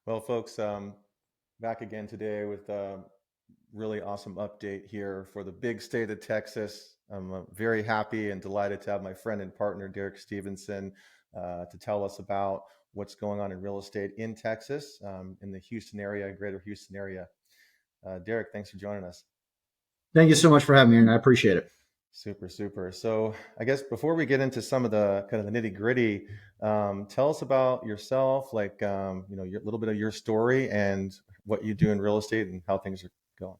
Well, folks, back again today with a really awesome update here for the big state of Texas. I'm very happy and delighted to have my friend and partner, Derrick Stephenson, to tell us about what's going on in real estate in Texas, in the Houston area, greater Houston area. Derrick, thanks for joining us. Thank you so much for having me, and I appreciate it. Super, super. So I guess before we get into some of the kind of the nitty gritty, tell us about yourself, like, a little bit of your story and what you do in real estate and how things are going.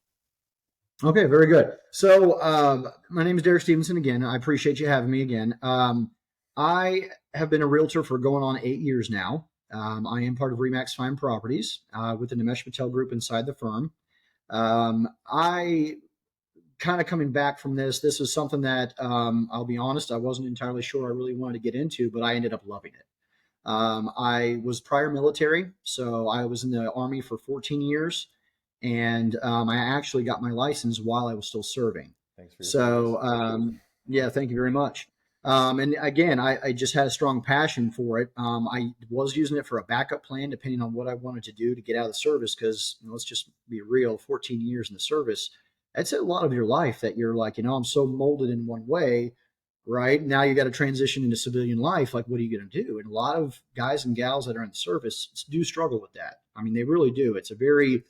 Okay, very good. So, my name is Derrick Stephenson again. I appreciate you having me again. I have been a realtor for going on 8 years now. I am part of Remax Fine Properties with the Nimesh Patel group inside the firm. I kind of coming back from this is something that I'll be honest, I wasn't entirely sure I really wanted to get into, but I ended up loving it. I was prior military, so I was in the Army for 14 years, and I actually got my license while I was still serving. Thanks for your service. So, yeah, thank you very much. And again, I just had a strong passion for it. I was using it for a backup plan, depending on what I wanted to do to get out of the service, because let's just be real, 14 years in the service, that's a lot of your life that you're like, I'm so molded in one way. Right now, you got to transition into civilian life. Like, what are you going to do? And a lot of guys and gals that are in the service do struggle with that. I mean, they really do. It's a very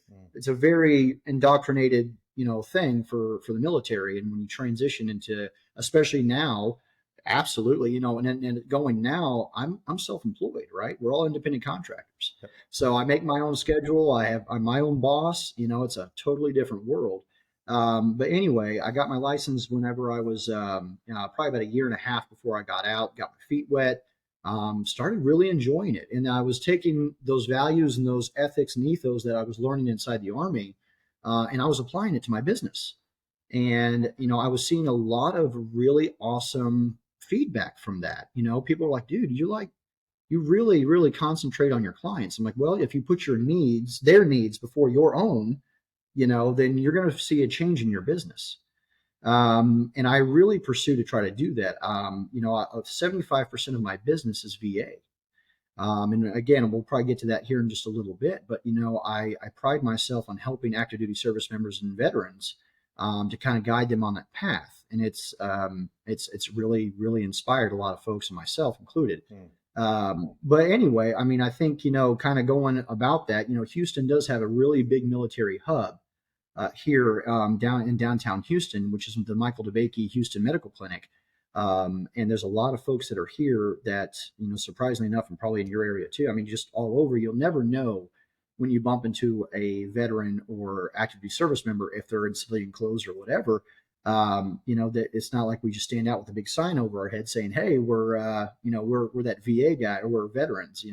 indoctrinated, thing for the military. And when you transition into, especially now, absolutely, and going now, I'm self-employed, right? We're all independent contractors. Yep. So I make my own schedule. I'm my own boss. It's a totally different world. But anyway, I got my license whenever I was probably about a year and a half before I got out, got my feet wet, started really enjoying it. And I was taking those values and those ethics and ethos that I was learning inside the Army, and I was applying it to my business. And, I was seeing a lot of really awesome feedback from that. People are like, dude, you really, really concentrate on your clients. I'm like, well, if you put their needs before your own, then you're going to see a change in your business. And I really pursue to try to do that. 75% of my business is VA. And again, we'll probably get to that here in just a little bit, but I pride myself on helping active duty service members and veterans to kind of guide them on that path. And it's really, really inspired a lot of folks, and myself included. But anyway, I mean, I think, kind of going about that, Houston does have a really big military hub here down in downtown Houston, which is the Michael DeBakey Houston Medical Clinic. And there's a lot of folks that are here that, surprisingly enough, and probably in your area too. I mean, just all over, you'll never know when you bump into a veteran or active duty service member if they're in civilian clothes or whatever. That it's not like we just stand out with a big sign over our head saying, "Hey, we're that VA guy, or we're veterans."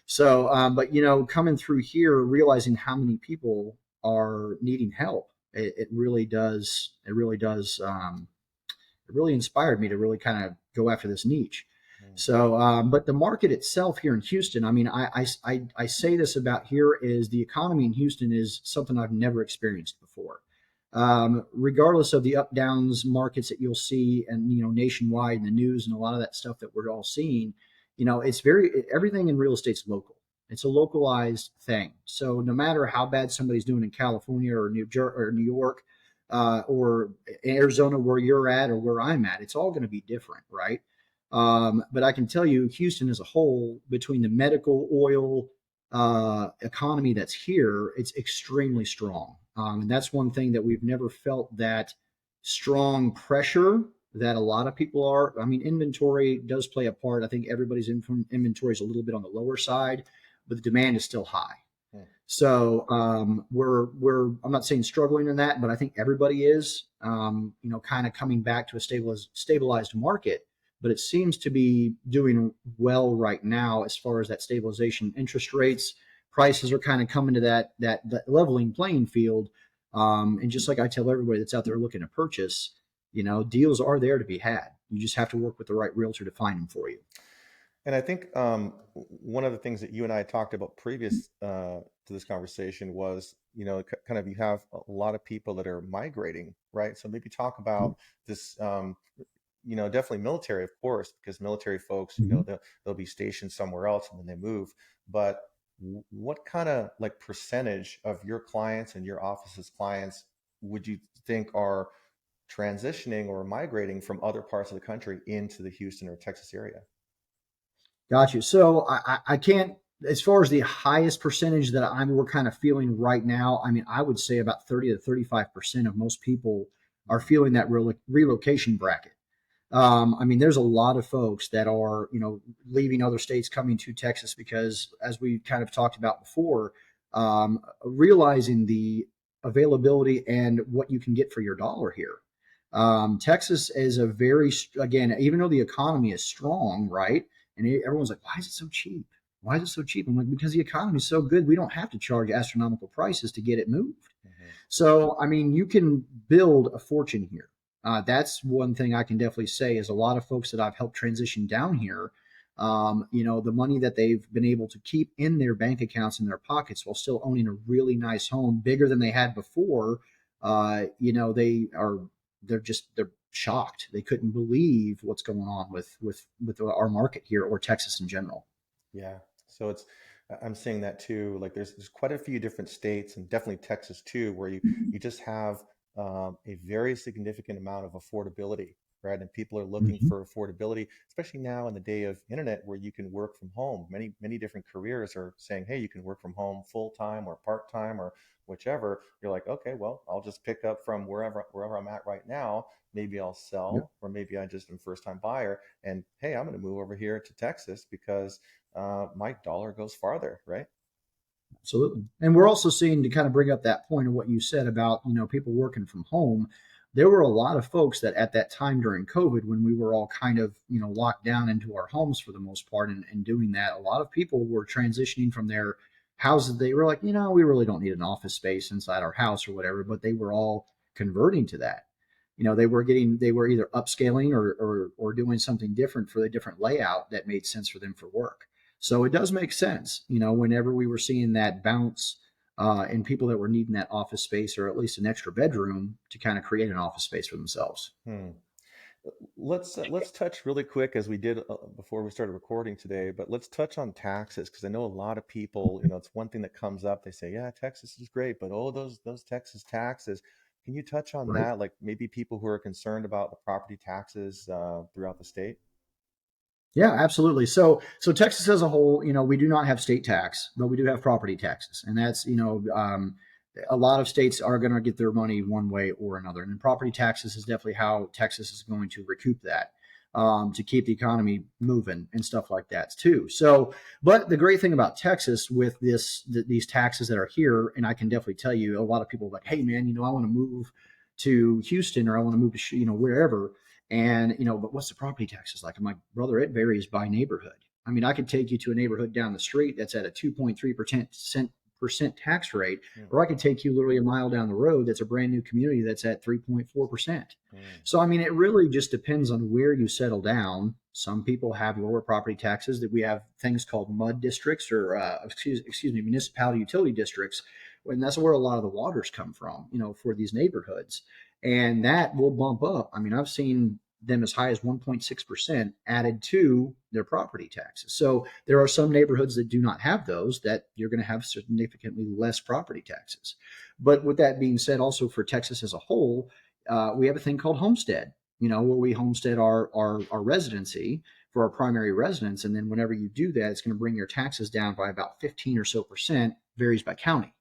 So, but coming through here, realizing how many people are needing help, it really does. It really does. It really inspired me to really kind of go after this niche. So, but the market itself here in Houston, I mean, I say this about here is the economy in Houston is something I've never experienced before. Regardless of the up downs markets that you'll see, and nationwide in the news and a lot of that stuff that we're all seeing, it's everything in real estate's local. It's a localized thing. So no matter how bad somebody's doing in California or New York, or Arizona, where you're at or where I'm at, it's all going to be different, right? But I can tell you, Houston as a whole, between the medical oil economy that's here, it's extremely strong. And that's one thing that we've never felt, that strong pressure that a lot of people are. I mean, inventory does play a part. I think everybody's inventory is a little bit on the lower side, but the demand is still high. So we're I'm not saying struggling in that, but I think everybody is kind of coming back to a stabilized market. But it seems to be doing well right now as far as that stabilization. Interest rates, prices are kind of coming to that leveling playing field. And just like I tell everybody that's out there looking to purchase, deals are there to be had. You just have to work with the right realtor to find them for you. And I think one of the things that you and I talked about previous to this conversation was, kind of, you have a lot of people that are migrating, right? So maybe talk about this, definitely military, of course, because military folks, they'll be stationed somewhere else and then they move. But what kind of like percentage of your clients and your office's clients would you think are transitioning or migrating from other parts of the country into the Houston or Texas area? Got you. So I can't, as far as the highest percentage that we're kind of feeling right now, I mean, I would say about 30 to 35% of most people are feeling that relocation bracket. I mean, there's a lot of folks that are, leaving other states, coming to Texas because, as we kind of talked about before, realizing the availability and what you can get for your dollar here. Texas is a very, again, even though the economy is strong, right? And everyone's like, why is it so cheap? Why is it so cheap? I'm like, because the economy is so good, we don't have to charge astronomical prices to get it moved. Hmm. So, I mean, you can build a fortune here. That's one thing I can definitely say is a lot of folks that I've helped transition down here, the money that they've been able to keep in their bank accounts in their pockets while still owning a really nice home, bigger than they had before. They're shocked. They couldn't believe what's going on with our market here or Texas in general. Yeah. So I'm seeing that too. Like there's quite a few different states and definitely Texas too, where you just have a very significant amount of affordability, right? And people are looking Mm-hmm. for affordability, especially now in the day of internet where you can work from home. Many different careers are saying, hey, you can work from home full time or part time or whichever. You're like, okay, well, I'll just pick up from wherever I'm at right now. Maybe I'll Yep. sell, or maybe I just am first time buyer. And hey, I'm going to move over here to Texas because my dollar goes farther, right? Absolutely. And we're also seeing, to kind of bring up that point of what you said about, people working from home. There were a lot of folks that at that time during COVID, when we were all kind of, locked down into our homes for the most part and doing that, a lot of people were transitioning from their houses. They were like, we really don't need an office space inside our house or whatever, but they were all converting to that. They were either upscaling or doing something different for a different layout that made sense for them for work. So it does make sense, whenever we were seeing that bounce in people that were needing that office space or at least an extra bedroom to kind of create an office space for themselves. Hmm. Let's touch really quick as we did before we started recording today, but let's touch on taxes because I know a lot of people, it's one thing that comes up. They say, yeah, Texas is great, but oh, those Texas taxes. Can you touch on Right. that? Like maybe people who are concerned about the property taxes throughout the state? Yeah, absolutely. So Texas as a whole, we do not have state tax, but we do have property taxes, and that's a lot of states are going to get their money one way or another, and property taxes is definitely how Texas is going to recoup that to keep the economy moving and stuff like that too. So, but the great thing about Texas with these taxes that are here, and I can definitely tell you, a lot of people are like, hey man, I want to move to Houston or I want to move to wherever. And, but what's the property taxes like? I'm like, brother, it varies by neighborhood. I mean, I could take you to a neighborhood down the street that's at a 2.3% tax rate, Hmm. or I could take you literally a mile down the road that's a brand new community that's at 3.4%. Hmm. So, I mean, it really just depends on where you settle down. Some people have lower property taxes. That we have things called MUD districts or excuse me, municipality utility districts, and that's where a lot of the waters come from, for these neighborhoods, and that will bump up. I mean, I've seen them as high as 1.6% added to their property taxes. So there are some neighborhoods that do not have those that you're going to have significantly less property taxes. But with that being said, also for Texas as a whole, we have a thing called homestead, where we homestead our residency for our primary residence. And then whenever you do that, it's going to bring your taxes down by about 15 or so percent, varies by county.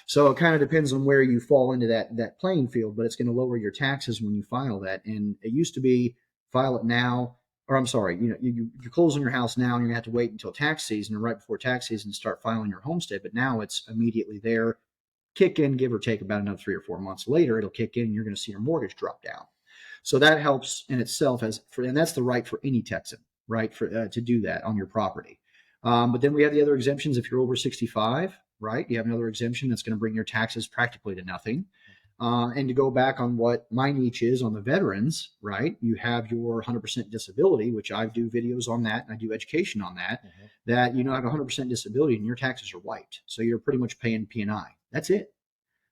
So it kind of depends on where you fall into that playing field, but it's going to lower your taxes when you file that. And it used to be file it now, or I'm sorry, you close on your house now, and you're gonna have to wait until tax season or right before tax season to start filing your homestead. But now it's immediately there, kick in, give or take about another 3 or 4 months later, it'll kick in, and you're going to see your mortgage drop down. So that helps in itself and that's the right for any Texan, right, for to do that on your property. But then we have the other exemptions. If you're over 65, right, you have another exemption that's going to bring your taxes practically to nothing. And to go back on what my niche is on the veterans, right, you have your 100% disability, which I do videos on that and I do education on that, Hmm. that have 100% disability and your taxes are wiped. So you're pretty much paying P&I. That's it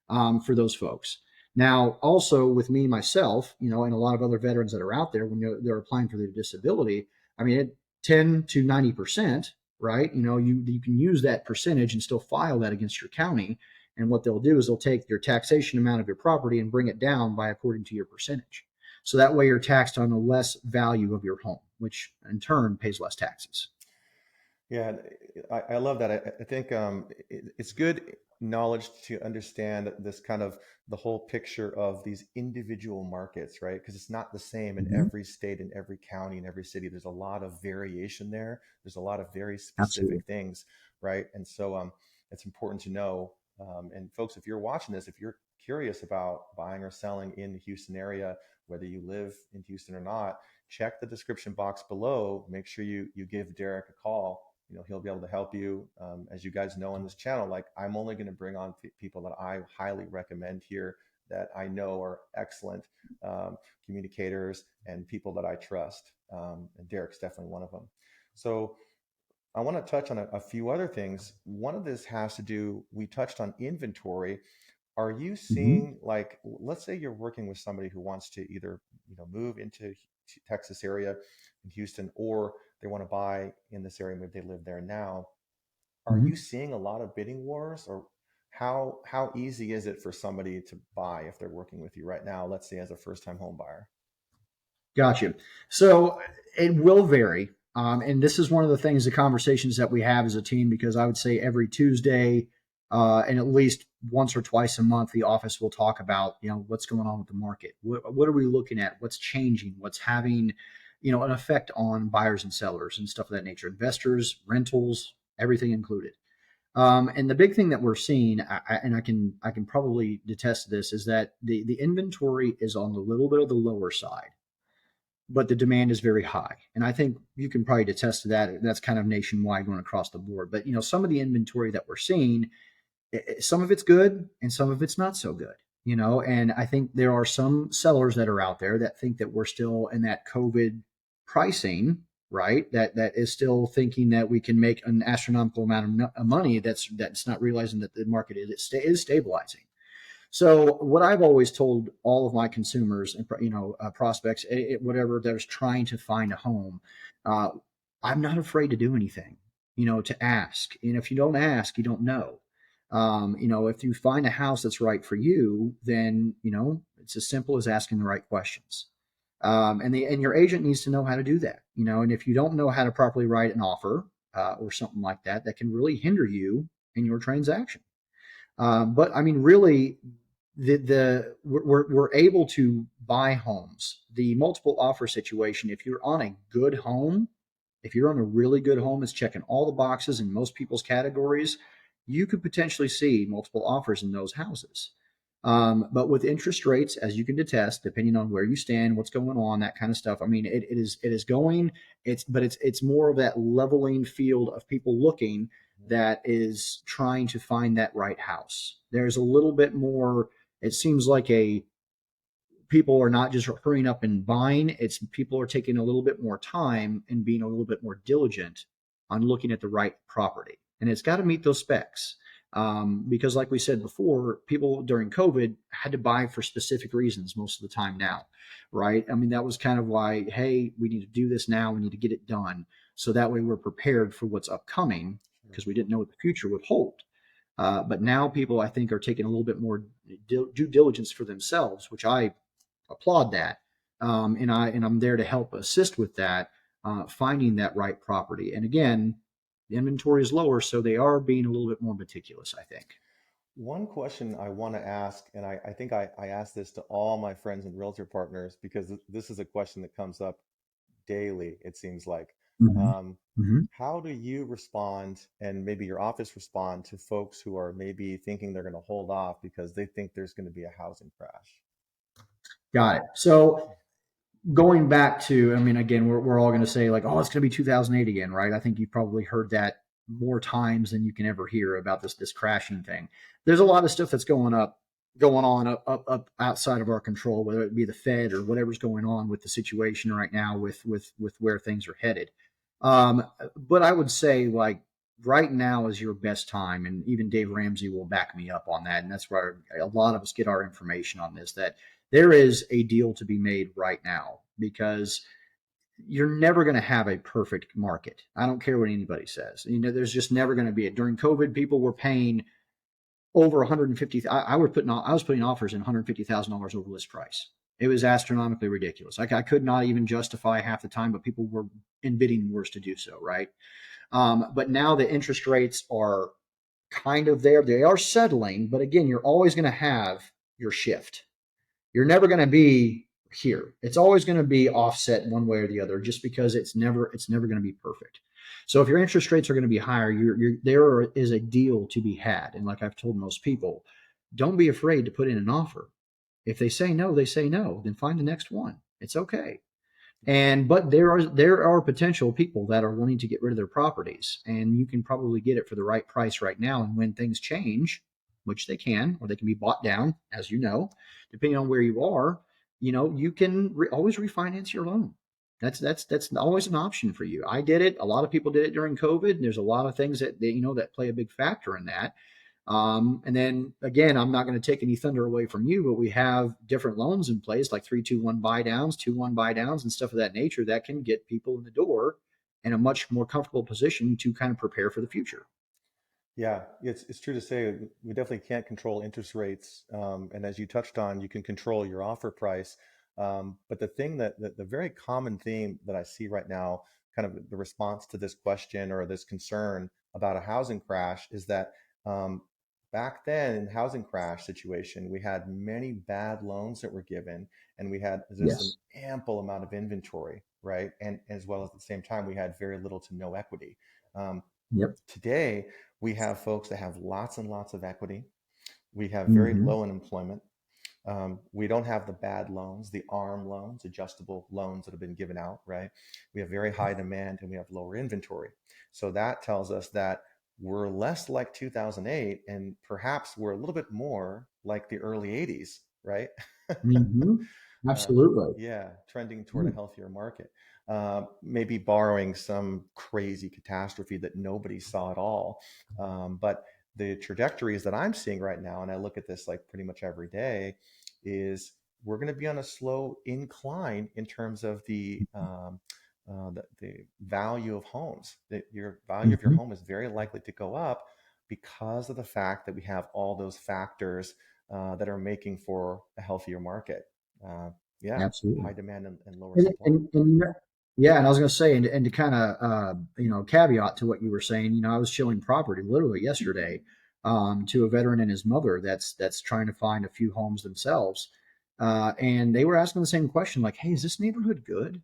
for those folks. Now, also with me myself, and a lot of other veterans that are out there when they're applying for their disability, I mean, 10 to 90%. right? You can use that percentage and still file that against your county. And what they'll do is they'll take your taxation amount of your property and bring it down by according to your percentage. So that way you're taxed on the less value of your home, which in turn pays less taxes. Yeah, I love that. I think it's good knowledge to understand this kind of the whole picture of these individual markets, right? Because it's not the same in Mm-hmm. every state, in every county, in every city. There's a lot of variation there. There's a lot of very Absolutely. specific things, right? And so it's important to know. And folks, if you're watching this, if you're curious about buying or selling in the Houston area, whether you live in Houston or not, check the description box below. Make sure you give Derrick a call. He'll be able to help you. As you guys know on this channel, like I'm only going to bring on people that I highly recommend here, that I know are excellent communicators and people that I trust. And Derrick's definitely one of them. So I want to touch on a few other things. One of this has to do, we touched on inventory. Are you Mm-hmm. seeing, like, let's say you're working with somebody who wants to either, move into Texas area in Houston, or they want to buy in this area, maybe they live there now. Are Mm-hmm. you seeing a lot of bidding wars, or how easy is it for somebody to buy if they're working with you right now, let's say as a first-time home buyer? Gotcha. So it will vary. And this is one of the things, the conversations that we have as a team, because I would say every Tuesday and at least once or twice a month, the office will talk about, what's going on with the market. What are we looking at? What's changing? What's having, an effect on buyers and sellers and stuff of that nature, investors, rentals, everything included. And the big thing that we're seeing, and I can probably detest to this, is that the inventory is on a little bit of the lower side, but the demand is very high. And I think you can probably attest to that. That's kind of nationwide going across the board. But some of the inventory that we're seeing, some of it's good and some of it's not so good. And I think there are some sellers that are out there that think that we're still in that COVID pricing, right? That is still thinking that we can make an astronomical amount of money. That's not realizing that the market is stabilizing. So what I've always told all of my consumers and prospects, whatever, that is trying to find a home, uh, I'm not afraid to do anything. To ask. And if you don't ask, you don't know. If you find a house that's right for you, then it's as simple as asking the right questions. And your agent needs to know how to do that. And if you don't know how to properly write an offer or something like that, that can really hinder you in your transaction. But I mean, really, we're able to buy homes. The multiple offer situation, if you're on a good home, if you're on a really good home, is checking all the boxes in most people's categories, you could potentially see multiple offers in those houses. But with interest rates, as you can detest, depending on where you stand, what's going on, that kind of stuff. I mean, it is going. It's more of that leveling field of people looking, that is trying to find that right house. There's a little bit more. It seems like a people are not just hurrying up and buying. It's people are taking a little bit more time and being a little bit more diligent on looking at the right property, and it's got to meet those specs. Because, like we said before, people during COVID had to buy for specific reasons most of the time now, right? I mean, that was kind of why, hey, we need to do this now. We need to get it done. So that way we're prepared for what's upcoming, Sure. because we didn't know what the future would hold. But now people, I think, are taking a little bit more due diligence for themselves, which I applaud that. And I'm there to help assist with that, finding that right property. And again, the inventory is lower, so they are being a little bit more meticulous, I think. One question I want to ask, and I think I ask this to all my friends and realtor partners, because this is a question that comes up daily, it seems like. Mm-hmm. Um, Mm-hmm. how do you respond, and maybe your office respond, to folks who are maybe thinking they're going to hold off because they think there's going to be a housing crash? Got it. So going back to, I mean, again, we're all going to say like, oh, it's going to be 2008 again, right? I think you've probably heard that more times than you can ever hear about this crashing thing. There's a lot of stuff that's going on up outside of our control, whether it be the Fed or whatever's going on with the situation right now with where things are headed. Um, but I would say, like, right now is your best time, and even Dave Ramsey will back me up on that. And that's where a lot of us get our information on this. That there is a deal to be made right now, because you're never going to have a perfect market. I don't care what anybody says. There's just never going to be it. During COVID, people were paying over 150. I was putting offers in $150,000 over list price. It was astronomically ridiculous. Like I could not even justify half the time, but people were in bidding wars to do so, right? But now the interest rates are kind of there. They are settling, but again, you're always going to have your shift. You're never going to be here. It's always going to be offset one way or the other, just because it's never going to be perfect. So if your interest rates are going to be higher, there is a deal to be had. And like I've told most people, don't be afraid to put in an offer. If they say no, they say no. Then find the next one. It's okay. But there are potential people that are wanting to get rid of their properties, and you can probably get it for the right price right now. And when things change, which they can, or they can be bought down, as you know, depending on where you are, you can always refinance your loan. That's always an option for you. I did it. A lot of people did it during COVID. And there's a lot of things that play a big factor in that. And then again, I'm not going to take any thunder away from you, but we have different loans in place, like 3-2-1 buy downs, 2-1 buy downs, and stuff of that nature that can get people in the door in a much more comfortable position to kind of prepare for the future. Yeah, it's true to say we definitely can't control interest rates, and as you touched on, you can control your offer price. But the thing the very common theme that I see right now, kind of the response to this question or this concern about a housing crash, is that um, back then in housing crash situation, we had many bad loans that were given, and we had just an Yes. ample amount of inventory, right? And as well as at the same time, we had very little to no equity. Um, Yep. Today, we have folks that have lots and lots of equity. We have very Mm-hmm. low unemployment. We don't have the bad loans, the ARM loans, adjustable loans that have been given out, right? We have very high demand and we have lower inventory. So that tells us that we're less like 2008 and perhaps we're a little bit more like the early 80s, right? Mm-hmm. uh, Absolutely. yeah, trending toward a Yeah. healthier market. Maybe borrowing some crazy catastrophe that nobody saw at all. But the trajectories that I'm seeing right now, and I look at this like pretty much every day, is we're going to be on a slow incline in terms of the value of homes. Your value of your Mm-hmm. home is very likely to go up because of the fact that we have all those factors that are making for a healthier market. Uh, yeah, Absolutely. high demand and lower And, supply. and, and yeah, and I was going to say, and to kind of caveat to what you were saying, I was showing property literally yesterday to a veteran and his mother that's trying to find a few homes themselves, and they were asking the same question, like, "Hey, is this neighborhood good?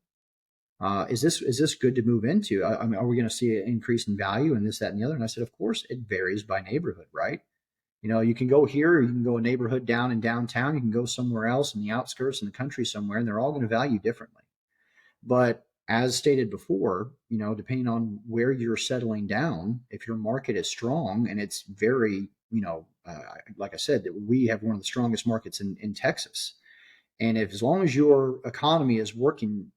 Is this good to move into? I mean, are we going to see an increase in value and this, that, and the other?" And I said, "Of course, it varies by neighborhood, right? You can go here, or you can go a neighborhood down in downtown, you can go somewhere else in the outskirts in the country somewhere, and they're all going to value differently." But as stated before, depending on where you're settling down, if your market is strong and it's very, like I said, that we have one of the strongest markets in Texas. And if as long as your economy is working,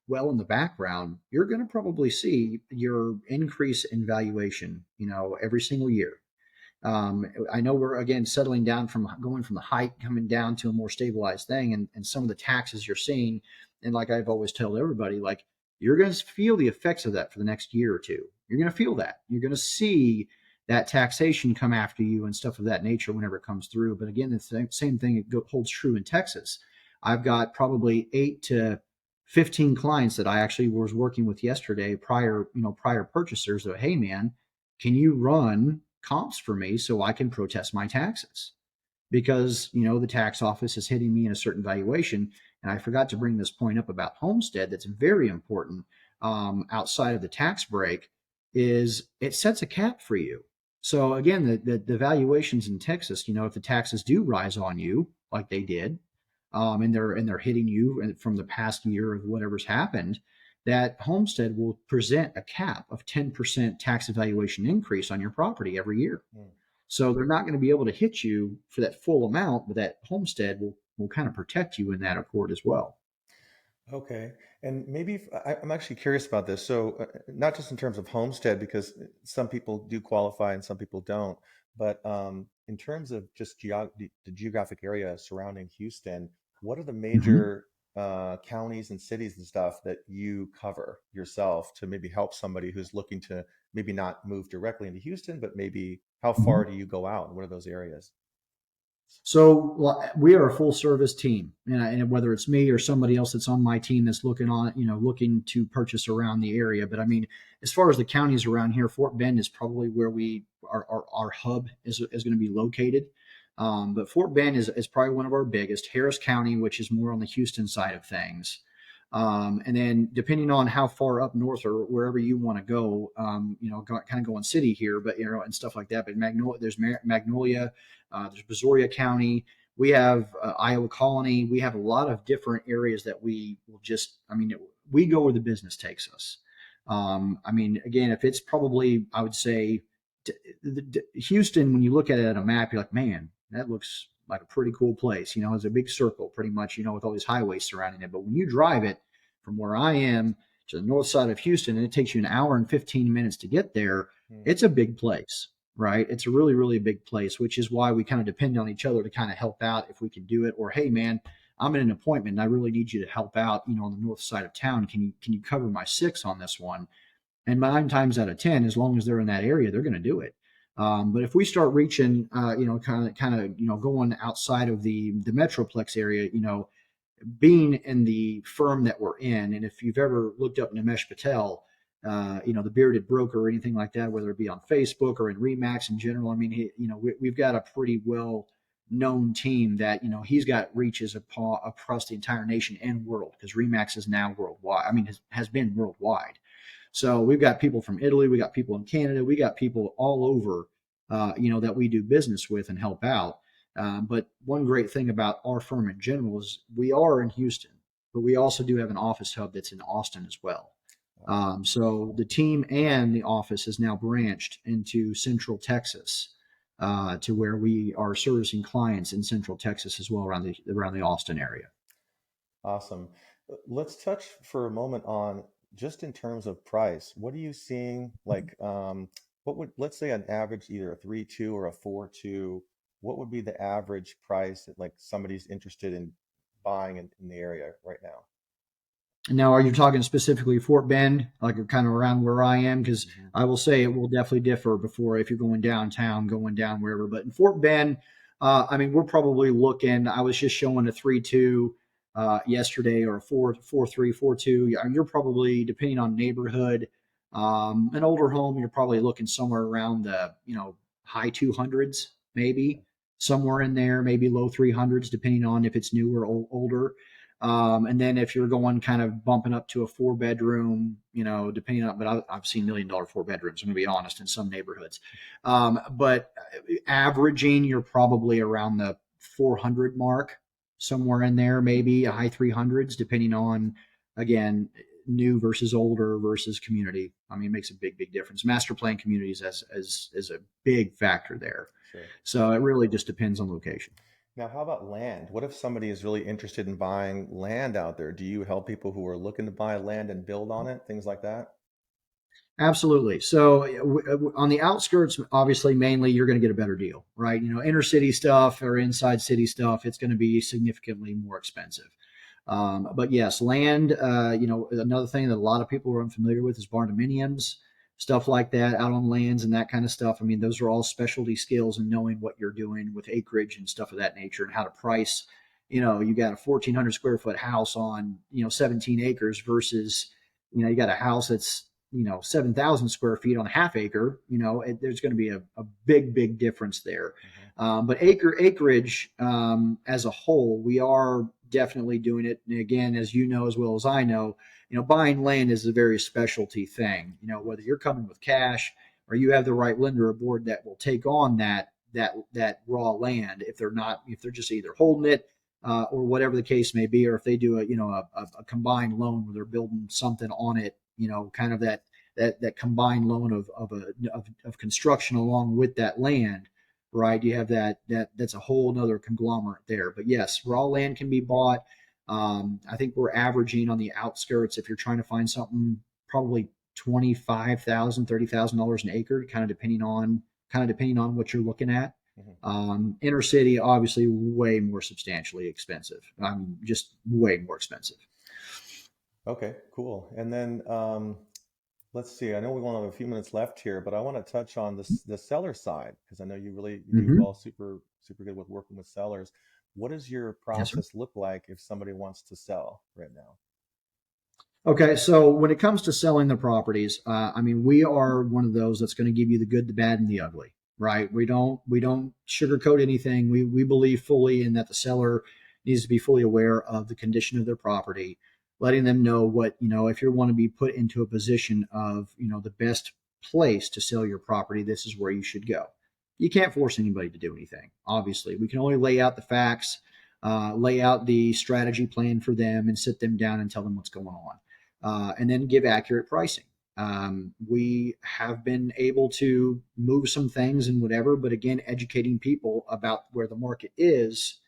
well in the background, you're going to probably see your increase in valuation, every single year. I know we're again settling down from going from the height coming down to a more stabilized thing, and some of the taxes you're seeing, and like I've always told everybody, like you're going to feel the effects of that for the next year or two. You're going to feel that. You're going to see that taxation come after you and stuff of that nature whenever it comes through. But again, the same thing holds true in Texas. I've got probably 8 to 15 clients that I actually was working with yesterday, prior purchasers. That, hey man, can you run comps for me so I can protest my taxes? Because, the tax office is hitting me in a certain valuation. And I forgot to bring this point up about homestead that's very important, outside of the tax break, is it sets a cap for you. So again, the valuations in Texas, if the taxes do rise on you like they did, and they're hitting you from the past year of whatever's happened, that homestead will present a cap of 10% tax evaluation increase on your property every year. Hmm. So they're not going to be able to hit you for that full amount, but that homestead will kind of protect you in that accord as well. Okay. And maybe I'm actually curious about this. So, not just in terms of homestead, because some people do qualify and some people don't, but in terms of just the geographic area surrounding Houston, what are the Mhm. major counties and cities and stuff that you cover yourself to maybe help somebody who's looking to maybe not move directly into Houston, but maybe how far do you go out and what are those areas? So we are a full service team, and whether it's me or somebody else that's on my team that's looking on, looking to purchase around the area. But I mean, as far as the counties around here, Fort Bend is probably where our hub is going to be located. But Fort Bend is probably one of our biggest. Harris County, which is more on the Houston side of things. And then depending on how far up north or wherever you want to go, kind of going city here, but and stuff like that. But Magnolia, there's Brazoria County. We have Iowa Colony. We have a lot of different areas that we will we go where the business takes us. Again, if it's probably, I would say, Houston, when you look at it at a map, you're like, man, that looks like a pretty cool place. It's a big circle pretty much, with all these highways surrounding it. But when you drive it from where I am to the north side of Houston, and it takes you an hour and 15 minutes to get there, it's a big place, right? It's a really, really big place, which is why we kind of depend on each other to kind of help out if we can do it. Or, hey, man, I'm in an appointment and I really need you to help out, on the north side of town. Can you cover my 6 on this one? And 9 times out of 10, as long as they're in that area, they're going to do it. But if we start reaching, going outside of the Metroplex area, being in the firm that we're in, and if you've ever looked up Nimesh Patel, the bearded broker or anything like that, whether it be on Facebook or in Remax in general, we've got a pretty well known team that, he's got reaches across the entire nation and world, because Remax is now worldwide. Has been worldwide. So we've got people from Italy, we got people in Canada, we got people all over, that we do business with and help out. But one great thing about our firm in general is we are in Houston, but we also do have an office hub that's in Austin as well. So the team and the office is now branched into Central Texas, to where we are servicing clients in Central Texas as well, around the Austin area. Awesome. Let's touch for a moment on just in terms of price. What are you seeing? Like, what would, let's say, an average, either a 3.2 or a 4.2? What would be the average price that like somebody's interested in buying in the area right now? Now, are you talking specifically Fort Bend, like kind of around where I am? Because I will say it will definitely differ before if you're going downtown, going down wherever. But in Fort Bend, we're probably looking. I was just showing a 3.2 yesterday, or a 4.3, 4.2. You're probably, depending on neighborhood, an older home, you're probably looking somewhere around the high 200s, maybe somewhere in there, maybe low 300s, depending on if it's new or older. And then if you're going kind of bumping up to a 4-bedroom, depending on, but I've seen $1 million 4 bedrooms, I'm going to be honest, in some neighborhoods. But averaging, you're probably around the 400 mark, somewhere in there, maybe a high 300s, depending on, again, new versus older versus community. It makes a big, big difference. Master plan communities as a big factor there. Sure. So it really just depends on location. Now, how about land? What if somebody is really interested in buying land out there? Do you help people who are looking to buy land and build on it, things like that? Absolutely. So on the outskirts, obviously, mainly you're going to get a better deal, right? Inner city stuff or inside city stuff, it's going to be significantly more expensive. But yes, land, another thing that a lot of people are unfamiliar with is barndominiums, stuff like that, out on lands and that kind of stuff. Those are all specialty skills and knowing what you're doing with acreage and stuff of that nature, and how to price. You got a 1,400 square foot house on, 17 acres versus, you got a house that's, 7,000 square feet on a half acre. There's going to be a big, big difference there. But acreage, as a whole, we are definitely doing it. And again, as you know as well as I know, buying land is a very specialty thing. Whether you're coming with cash or you have the right lender aboard that will take on that raw land, if they're just either holding it, or whatever the case may be, or if they do a combined loan where they're building something on it, kind of that combined loan of construction along with that land. Right, you have that's a whole nother conglomerate there. But yes, raw land can be bought. I think we're averaging on the outskirts, if you're trying to find something, probably $25,000, $30,000 an acre, kind of depending on what you're looking at. Inner city, obviously, way more substantially expensive. Just way more expensive. Okay, cool. And then let's see. I know we only have a few minutes left here, but I want to touch on the seller side because I know you do Mm-hmm. well, super good with working with sellers. What does your Yes, sir. process look like if somebody wants to sell right now? Okay, so when it comes to selling the properties, we are one of those that's going to give you the good, the bad, and the ugly, right? We don't sugarcoat anything. We believe fully in that the seller needs to be fully aware of the condition of their property, letting them know what if you want to be put into a position of the best place to sell your property, this is where you should go. You can't force anybody to do anything. Obviously, we can only lay out the facts, lay out the strategy plan for them, and sit them down and tell them what's going on, and then give accurate pricing. We have been able to move some things and whatever, but again, educating people about where the market is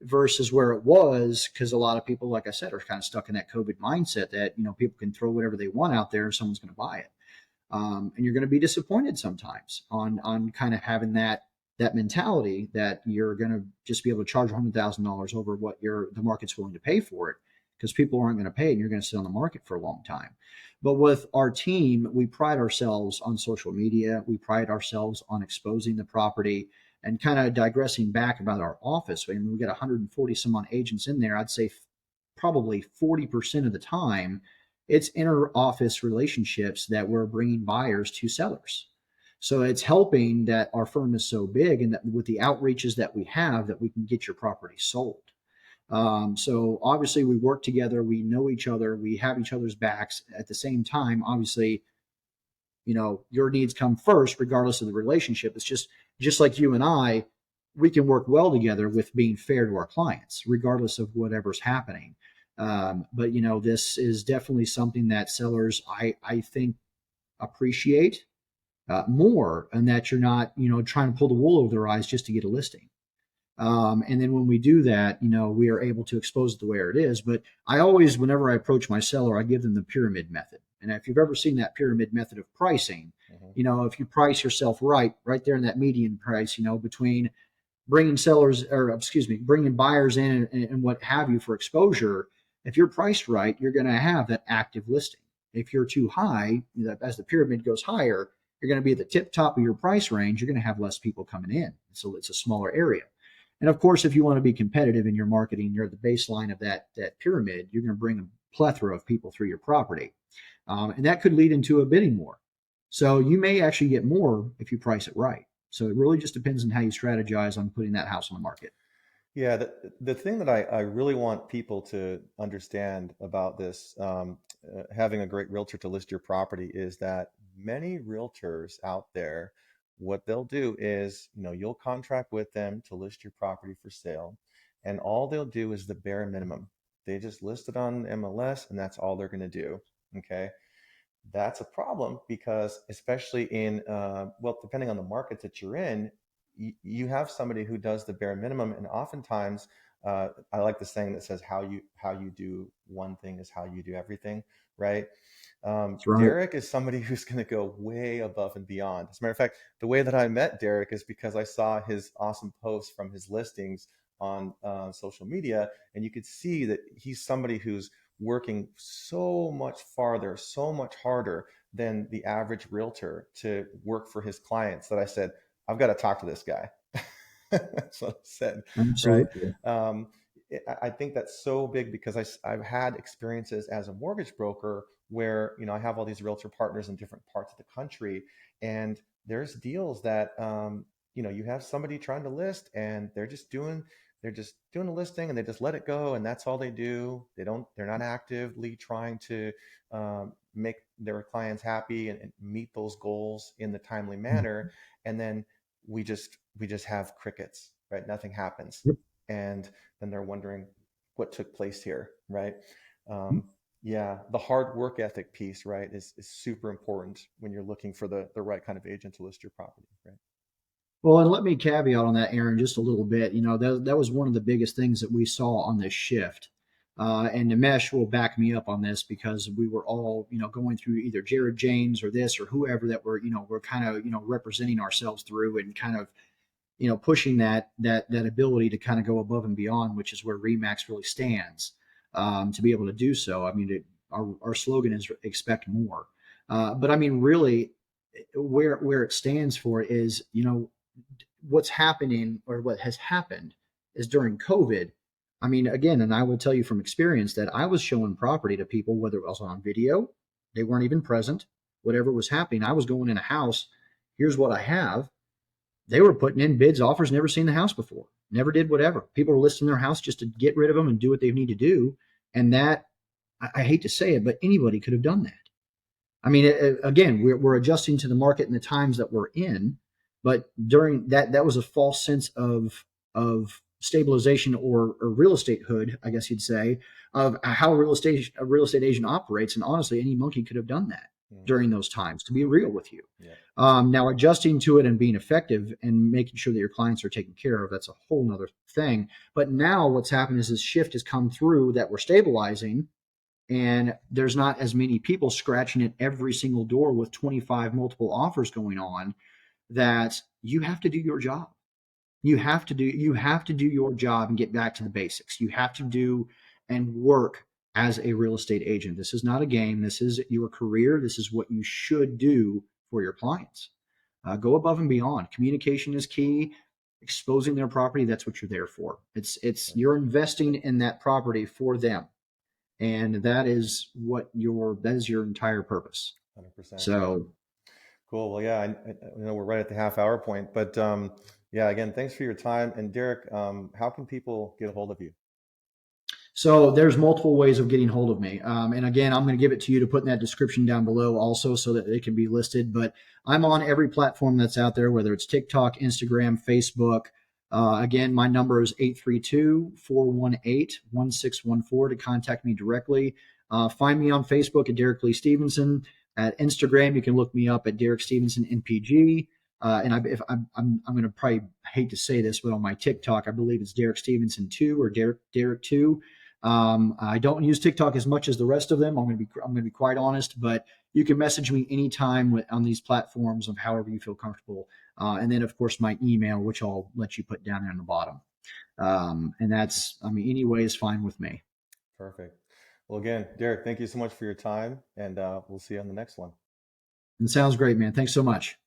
versus where it was, because a lot of people, like I said, are kind of stuck in that COVID mindset that people can throw whatever they want out there and someone's going to buy it, and you're going to be disappointed sometimes on kind of having that mentality that you're going to just be able to charge $100,000 over what the market's willing to pay for it, because people aren't going to pay and you're going to sit on the market for a long time. But with our team, we pride ourselves on social media. We pride ourselves on exposing the property, and kind of digressing back about our office. I mean, we got 140 some odd agents in there. I'd say probably 40% of the time, it's inter office relationships that we're bringing buyers to sellers. So it's helping that our firm is so big, and that with the outreaches that we have, that we can get your property sold. So obviously we work together, we know each other, we have each other's backs. At the same time, obviously, your needs come first, regardless of the relationship. It's just like you and I, we can work well together with being fair to our clients, regardless of whatever's happening. But this is definitely something that sellers, I think, appreciate more, and that you're not, trying to pull the wool over their eyes just to get a listing. And then when we do that, we are able to expose it the way it is. But I always, whenever I approach my seller, I give them the pyramid method. And if you've ever seen that pyramid method of pricing, Hmm. if you price yourself right there in that median price, between bringing sellers, or excuse me, bringing buyers in, and what have you for exposure, if you're priced right, you're going to have that active listing. If you're too high, as the pyramid goes higher, you're going to be at the tip top of your price range. You're going to have less people coming in. So it's a smaller area. And of course, if you want to be competitive in your marketing, you're at the baseline of that pyramid, you're going to bring a plethora of people through your property. And that could lead into a bidding war. So you may actually get more if you price it right. So it really just depends on how you strategize on putting that house on the market. Yeah, the thing that I really want people to understand about this, having a great realtor to list your property, is that many realtors out there, what they'll do is, you'll contract with them to list your property for sale, and all they'll do is the bare minimum. They just list it on MLS, and that's all they're going to do. Okay. That's a problem because, especially in, well, depending on the market that you're in, you have somebody who does the bare minimum, and oftentimes, I like the saying that says, "How you do one thing is how you do everything," right? That's right. Derrick is somebody who's going to go way above and beyond. As a matter of fact, the way that I met Derrick is because I saw his awesome posts from his listings on social media, and you could see that he's somebody who's working so much farther, so much harder than the average realtor to work for his clients, that I said, I've got to talk to this guy. That's what I said, right? Absolutely. Um, I think that's so big because I've had experiences as a mortgage broker where, I have all these realtor partners in different parts of the country, and there's deals that, you have somebody trying to list, and they're just doing a listing, and they just let it go, and that's all they do. They're not actively trying to make their clients happy, and meet those goals in the timely manner. And then we just have crickets, right? Nothing happens. Yep. And then they're wondering what took place here, right? Um, yeah, the hard work ethic piece, right, is super important when you're looking for the right kind of agent to list your property, right? Well, and let me caveat on that, Aaron, just a little bit. That was one of the biggest things that we saw on this shift. And Nimesh will back me up on this, because we were all, going through either Jared James or this or whoever that we're kind of, representing ourselves through, and kind of, pushing that ability to kind of go above and beyond, which is where Remax really stands, to be able to do so. I mean, our slogan is expect more. But I mean, really, where it stands for is, what's happening or what has happened is during COVID. I mean, again, and I will tell you from experience that I was showing property to people, whether it was on video, they weren't even present, whatever was happening. I was going in a house. Here's what I have. They were putting in bids, offers, never seen the house before, never did whatever. People were listing their house just to get rid of them and do what they need to do. And that, I hate to say it, but anybody could have done that. I mean, again, we're adjusting to the market and the times that we're in, but during that was a false sense of stabilization or real estate hood, I guess you'd say, of how a real estate agent operates. And honestly, any monkey could have done that during those times. To be real with you, Yeah. now adjusting to it and being effective and making sure that your clients are taken care of, that's a whole nother thing. But now what's happened is this shift has come through that we're stabilizing, and there's not as many people scratching at every single door with 25 multiple offers going on, that you have to do your job. You have to do your job and get back to the basics. You have to do and work as a real estate agent. This is not a game. This is your career. This is what you should do for your clients. Go above and beyond. Communication is key. Exposing their property, that's what you're there for. It's you're investing in that property for them, and that is your entire purpose. 100%. So Cool. Well, yeah, I know we're right at the half hour point, but yeah, again, thanks for your time. And Derrick, how can people get a hold of you? So there's multiple ways of getting hold of me. And again, I'm going to give it to you to put in that description down below also so that it can be listed. But I'm on every platform that's out there, whether it's TikTok, Instagram, Facebook. Again, my number is 832-418-1614 to contact me directly. Find me on Facebook at Derrick Lee Stephenson. At Instagram, you can look me up at Derrick Stephenson NPG. If I'm going to probably hate to say this, but on my TikTok, I believe it's Derrick Stephenson 2 or Derrick 2. I don't use TikTok as much as the rest of them. I'm going to be quite honest, but you can message me anytime on these platforms of however you feel comfortable. And then of course my email, which I'll let you put down there on the bottom. And that's, I mean, any way is fine with me. Perfect. Well, again, Derrick, thank you so much for your time, and we'll see you on the next one. It sounds great, man. Thanks so much.